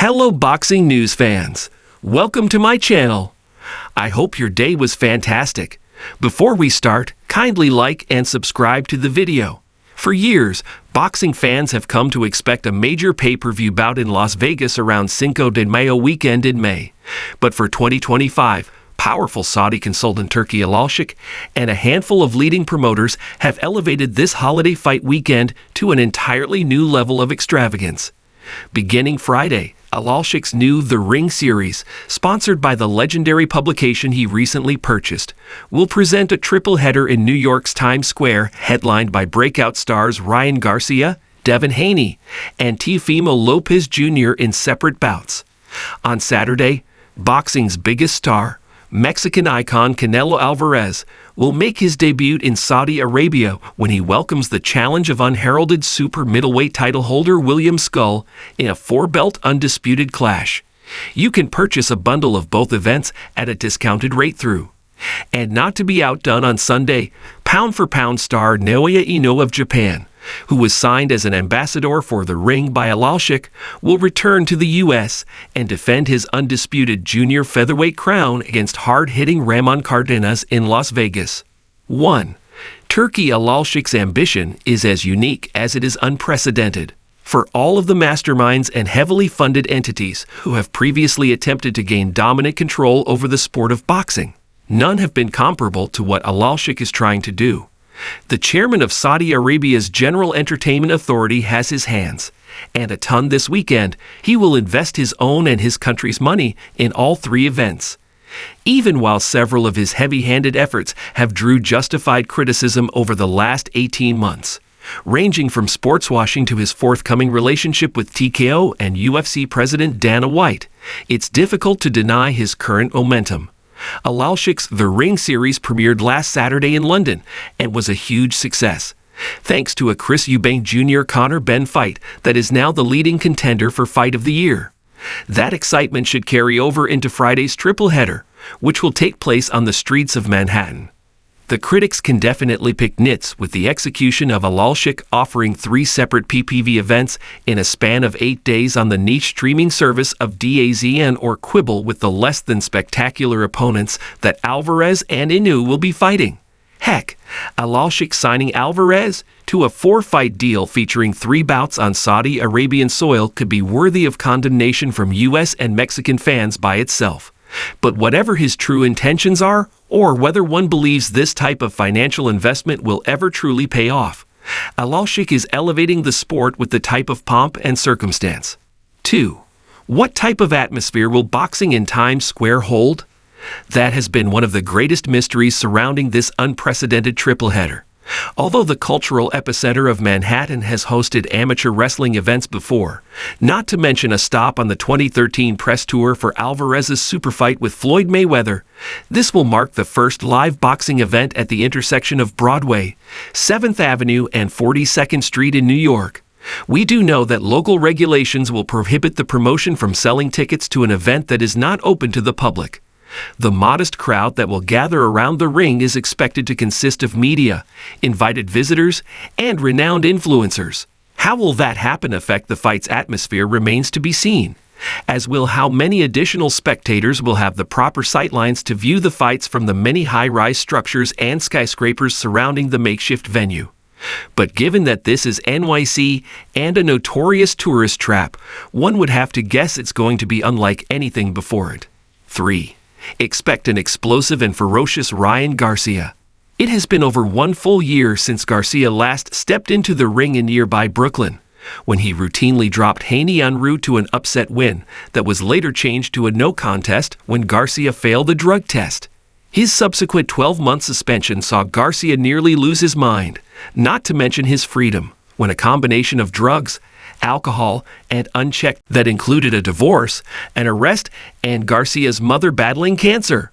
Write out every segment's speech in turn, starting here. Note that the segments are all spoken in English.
Hello boxing news fans, welcome to my channel. I hope your day was fantastic. Before we start, kindly like and subscribe to the video. For years, boxing fans have come to expect a major pay-per-view bout in Las Vegas around Cinco de Mayo weekend in May. But for 2025, powerful Saudi consultant Turki Al-Sheikh and a handful of leading promoters have elevated this holiday fight weekend to an entirely new level of extravagance. Beginning Friday, Al-Sheikh's new The Ring series, sponsored by the legendary publication he recently purchased, will present a triple header in New York's Times Square, headlined by breakout stars Ryan Garcia, Devin Haney, and Teofimo Lopez Jr. in separate bouts. On Saturday, boxing's biggest star, Mexican icon Canelo Alvarez, will make his debut in Saudi Arabia when he welcomes the challenge of unheralded super middleweight title holder William Skull in a four-belt undisputed clash. You can purchase a bundle of both events at a discounted rate through. And not to be outdone on Sunday, pound-for-pound star Naoya Inoue of Japan, who was signed as an ambassador for The Ring by Al-Sheikh, will return to the U.S. and defend his undisputed junior featherweight crown against hard-hitting Ramon Cardenas in Las Vegas. 1. Turki Al-Sheikh's ambition is as unique as it is unprecedented. For all of the masterminds and heavily funded entities who have previously attempted to gain dominant control over the sport of boxing, none have been comparable to what Al-Sheikh is trying to do. The chairman of Saudi Arabia's General Entertainment Authority has his hands, and a ton this weekend. He will invest his own and his country's money in all three events. Even while several of his heavy-handed efforts have drew justified criticism over the last 18 months, ranging from sports washing to his forthcoming relationship with TKO and UFC President Dana White, it's difficult to deny his current momentum. Al-Sheikh's The Ring series premiered last Saturday in London and was a huge success, thanks to a Chris Eubank Jr. Conor Benn fight that is now the leading contender for Fight of the Year. That excitement should carry over into Friday's triple header, which will take place on the streets of Manhattan. The critics can definitely pick nits with the execution of Al-Sheikh offering 3 separate PPV events in a span of 8 days on the niche streaming service of DAZN, or quibble with the less than spectacular opponents that Alvarez and Inoue will be fighting. Heck, Al-Sheikh signing Alvarez to a 4-fight deal featuring 3 bouts on Saudi Arabian soil could be worthy of condemnation from US and Mexican fans by itself. But whatever his true intentions are, or whether one believes this type of financial investment will ever truly pay off, Al-Sheikh is elevating the sport with the type of pomp and circumstance. 2. What type of atmosphere will boxing in Times Square hold? That has been one of the greatest mysteries surrounding this unprecedented triple header. Although the cultural epicenter of Manhattan has hosted amateur wrestling events before, not to mention a stop on the 2013 press tour for Alvarez's super fight with Floyd Mayweather, this will mark the first live boxing event at the intersection of Broadway, 7th Avenue, and 42nd Street in New York. We do know that local regulations will prohibit the promotion from selling tickets to an event that is not open to the public. The modest crowd that will gather around the ring is expected to consist of media, invited visitors, and renowned influencers. How will that happen affect the fight's atmosphere remains to be seen, as will how many additional spectators will have the proper sightlines to view the fights from the many high-rise structures and skyscrapers surrounding the makeshift venue. But given that this is NYC and a notorious tourist trap, one would have to guess it's going to be unlike anything before it. 3. Expect an explosive and ferocious Ryan Garcia. It has been over 1 full year since Garcia last stepped into the ring in nearby Brooklyn, when he routinely dropped Haney en route to an upset win that was later changed to a no contest when Garcia failed the drug test. His subsequent 12-month suspension saw Garcia nearly lose his mind, not to mention his freedom, when a combination of drugs, alcohol, and unchecked that included a divorce, an arrest, and Garcia's mother battling cancer.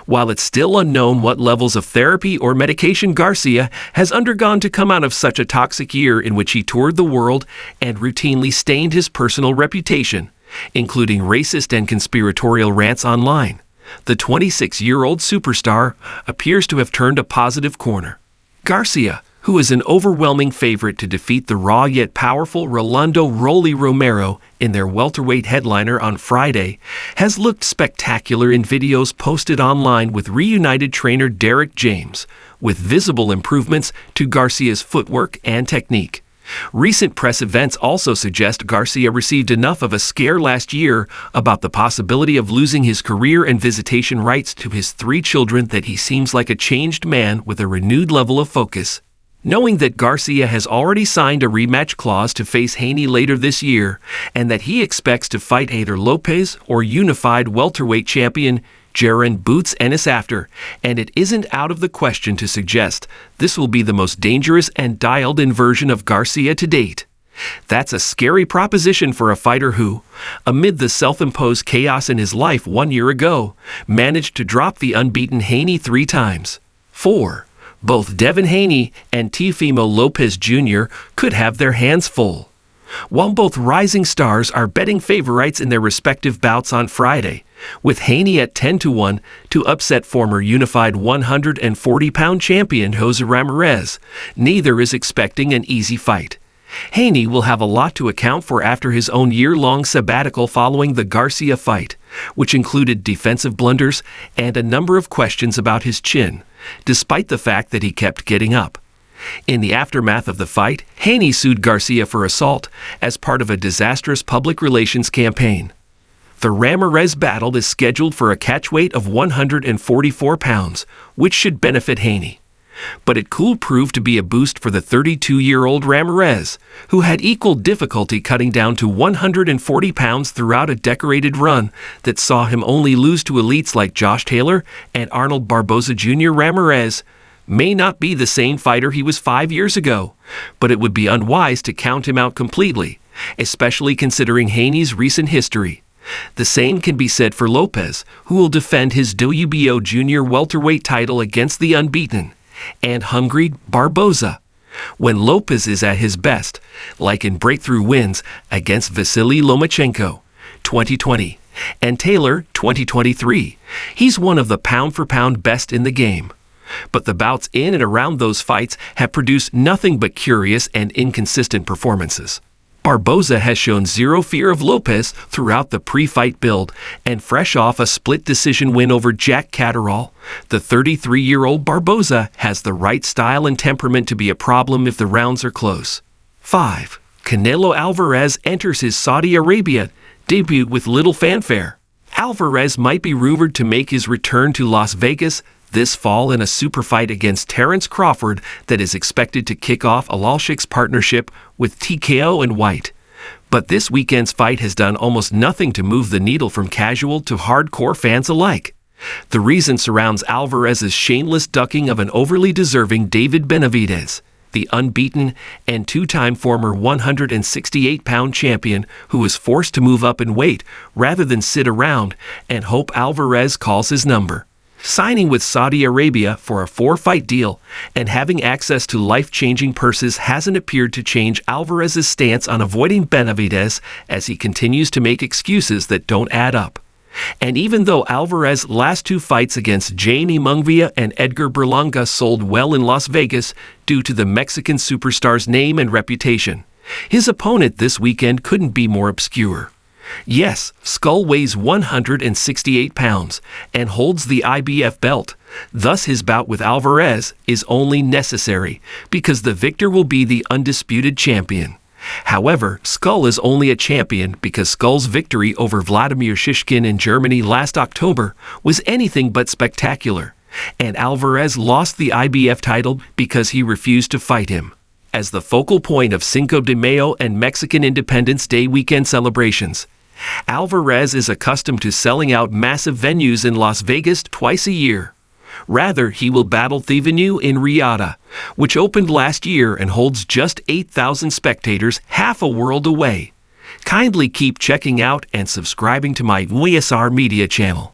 While it's still unknown what levels of therapy or medication Garcia has undergone to come out of such a toxic year in which he toured the world and routinely stained his personal reputation, including racist and conspiratorial rants online, the 26-year-old superstar appears to have turned a positive corner. Garcia, who is an overwhelming favorite to defeat the raw yet powerful Rolando "Rolly" Romero in their welterweight headliner on Friday, has looked spectacular in videos posted online with reunited trainer Derek James, with visible improvements to Garcia's footwork and technique. Recent press events also suggest Garcia received enough of a scare last year about the possibility of losing his career and visitation rights to his 3 children that he seems like a changed man with a renewed level of focus. Knowing that Garcia has already signed a rematch clause to face Haney later this year, and that he expects to fight either Lopez or unified welterweight champion Jaron "Boots" Ennis after, and it isn't out of the question to suggest this will be the most dangerous and dialed-in version of Garcia to date. That's a scary proposition for a fighter who, amid the self-imposed chaos in his life 1 year ago, managed to drop the unbeaten Haney 3 times. 4. Both Devin Haney and Teofimo Lopez Jr. could have their hands full. While both rising stars are betting favorites in their respective bouts on Friday, with Haney at 10-1 to upset former unified 140-pound champion Jose Ramirez, neither is expecting an easy fight. Haney will have a lot to account for after his own year-long sabbatical following the Garcia fight, which included defensive blunders and a number of questions about his chin, despite the fact that he kept getting up. In the aftermath of the fight, Haney sued Garcia for assault as part of a disastrous public relations campaign. The Ramirez battle is scheduled for a catchweight of 144 pounds, which should benefit Haney. But it could prove to be a boost for the 32-year-old Ramirez, who had equal difficulty cutting down to 140 pounds throughout a decorated run that saw him only lose to elites like Josh Taylor and Arnold Barboza Jr. Ramirez may not be the same fighter he was 5 years ago, but it would be unwise to count him out completely, especially considering Haney's recent history. The same can be said for Lopez, who will defend his WBO junior welterweight title against the unbeaten and hungry Barboza. When Lopez is at his best, like in breakthrough wins against Vasily Lomachenko, 2020, and Taylor, 2023, he's one of the pound-for-pound best in the game. But the bouts in and around those fights have produced nothing but curious and inconsistent performances. Barboza has shown zero fear of Lopez throughout the pre-fight build, and fresh off a split decision win over Jack Catterall, the 33-year-old Barboza has the right style and temperament to be a problem if the rounds are close. 5. Canelo Alvarez enters his Saudi Arabia debut with little fanfare. Alvarez might be rumored to make his return to Las Vegas this fall in a super fight against Terence Crawford that is expected to kick off Alalshik's partnership with TKO and White. But this weekend's fight has done almost nothing to move the needle from casual to hardcore fans alike. The reason surrounds Alvarez's shameless ducking of an overly deserving David Benavidez, the unbeaten and 2-time former 168-pound champion who was forced to move up in weight rather than sit around and hope Alvarez calls his number. Signing with Saudi Arabia for a 4-fight deal and having access to life-changing purses hasn't appeared to change Alvarez's stance on avoiding Benavidez as he continues to make excuses that don't add up. And even though Alvarez's last 2 fights against Jamie Munguia and Edgar Berlanga sold well in Las Vegas due to the Mexican superstar's name and reputation, his opponent this weekend couldn't be more obscure. Yes, Skull weighs 168 pounds and holds the IBF belt. Thus, his bout with Alvarez is only necessary because the victor will be the undisputed champion. However, Skull is only a champion because Skull's victory over Vladimir Shishkin in Germany last October was anything but spectacular, and Alvarez lost the IBF title because he refused to fight him. As the focal point of Cinco de Mayo and Mexican Independence Day weekend celebrations, Alvarez is accustomed to selling out massive venues in Las Vegas twice a year. Rather, he will battle the venue in Riyadh, which opened last year and holds just 8,000 spectators, half a world away. Kindly keep checking out and subscribing to my VSR Media channel.